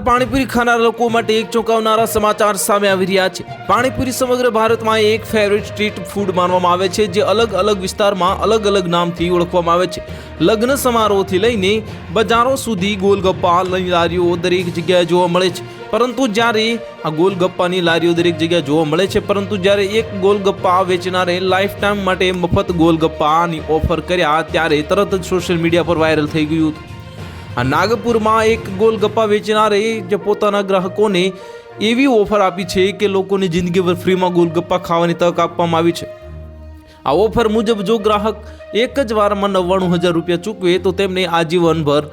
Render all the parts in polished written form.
પાણીપુરી ખાનારા લોકો માટે એક ચોંકાવનારા સમાચાર સામે આવી રહ્યા છે। પાણીપુરી સમગ્ર ભારતમાં એક ફેવરિટ સ્ટ્રીટ ફૂડ માનવામાં આવે છે, જે અલગ અલગ વિસ્તારમાં અલગ અલગ નામથી ઓળખવામાં આવે છે। લગ્ન સમારોહથી લઈને બજારો સુધી ગોલગપ્પાની લારીઓ દરેક જગ્યાએ જોવા મળે છે, પરંતુ જ્યારે આ ગોલગપ્પાની લારીઓ દરેક જગ્યાએ જોવા મળે છે, પરંતુ જ્યારે એક ગોલગપ્પા વેચનારે લાઈફ ટાઈમ માટે મફત ગોલગપ્પાની ઓફર કર્યા ત્યારે તરત જ સોશિયલ મીડિયા પર વાયરલ થઈ ગયું હતું। આ નાગપુરમાં એક ગોલગપ્પા વેચનારે જે પોતાના ગ્રાહકોને એવી ઓફર આપી છે કે લોકોને જિંદગીભર ફ્રીમાં ગોલગપ્પા ખાવાની તક આપવામાં આવી છે। આ ઓફર મુજબ જો ગ્રાહક એક જ વારમાં 99,000 રૂપિયા ચૂકવે તો તેમને આજીવનભર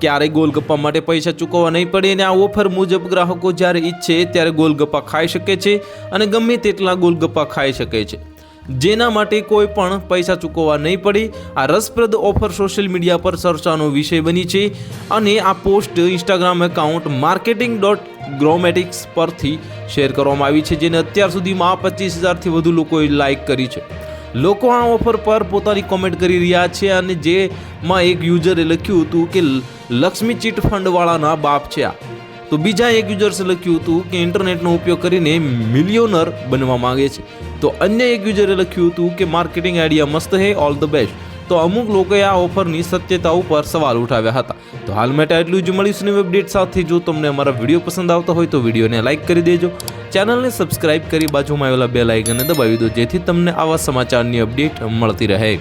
ક્યારેય ગોલગપ્પા માટે પૈસા ચૂકવવા નહીં પડે અને આ ઓફર મુજબ ગ્રાહકો જ્યારે ઈચ્છે ત્યારે ગોલગપ્પા ખાઈ શકે છે અને ગમે તેટલા ગોલગપ્પા ખાઈ શકે છે, જેના માટે કોઈ પણ પૈસા ચૂકવવા નહીં પડે। આ રસપ્રદ ઓફર સોશિયલ મીડિયા પર ચર્ચાનો વિષય બની છે અને આ પોસ્ટ ઇન્સ્ટાગ્રામ એકાઉન્ટ marketing.gromatics પરથી શેર કરવામાં આવી છે, જેને અત્યાર સુધીમાં 25,000થી વધુ લોકોએ લાઇક કરી છે। લોકો આ ઓફર પર પોતાની કોમેન્ટ કરી રહ્યા છે અને જેમાં એક યુઝરે લખ્યું હતું કે લક્ષ્મી ચીટ ફંડવાળાના બાપ છે આ, તો બીજા એક યુઝર્સે લખ્યું હતું કે ઇન્ટરનેટનો ઉપયોગ કરીને મિલિયોનર બનવા માંગે છે, તો અન્ય એક યુઝરે લખ્યું હતું કે માર્કેટિંગ આઈડિયા મસ્ત હે, ઓલ ધ બેસ્ટ। તો અમુક લોકોએ આ ઓફરની સત્યતા ઉપર સવાલ ઉઠાવ્યા હતા। તો હાલ માટે એટલું જ, મળીશું નવી અપડેટ સાથે। જો તમને અમારા વિડીયો પસંદ આવતા હોય તો વિડીયોને લાઇક કરી દેજો, ચેનલને સબસ્ક્રાઇબ કરી બાજુમાં આવેલા બેલ આઇકનને દબાવી દો, જેથી તમને આવા સમાચારની અપડેટ મળતી રહે।